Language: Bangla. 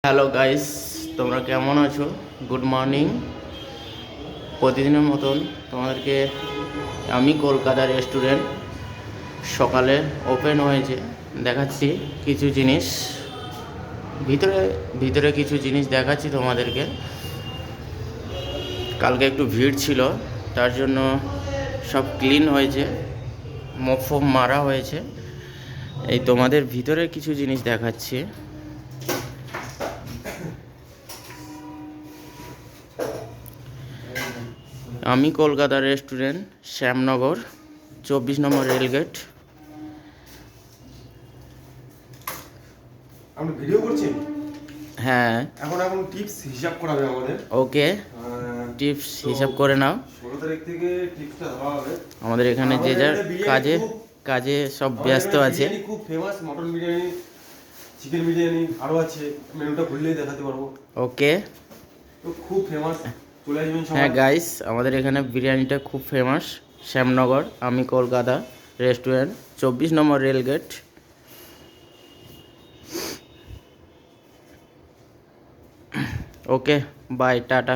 হ্যালো গাইস, তোমরা কেমন আছো? Good morning. প্রতিদিনের মতন তোমাদেরকে আমি কলকাতা রেস্টুরেন্ট সকালে ওপেন হয়েছে দেখাচ্ছি কিছু জিনিস। ভিতরে ভিতরে কিছু জিনিস দেখাচ্ছি তোমাদেরকে। কালকে একটু ভিড় ছিল, তার জন্য সব ক্লিন হয়েছে, মপ ফপ মারা হয়েছে। এই তোমাদের ভিতরে কিছু জিনিস দেখাচ্ছি। আমি কলকাতা রেস্টুরেন্ট, শ্যামনগর, 24 নম্বর রেলগেট। আপনি ভিডিও করছেন? হ্যাঁ, এখন টিপস হিসাব করাবে আমাদের। ওকে, টিপস হিসাব করে নাও। 16 তারিখ থেকে টিপসটা ধরা হবে। আমাদের এখানে যে যার কাজে কাজে সব ব্যস্ত আছে। বিরিয়ানি খুব famous, mutton biryani, chicken biryani আরও আছে, মেনুটা খুললেই দেখাতে পারবো। ওকে, তো খুব ফেমাস, চলে আসবেন সবাই। হ্যাঁ গাইস, আমাদের এখানে বিরিয়ানিটা খুব ফেমাস। শ্যামনগর, আমি কলকাতা রেস্টুরেন্ট, 24 নম্বর রেলগেট। Okay, bye, tata.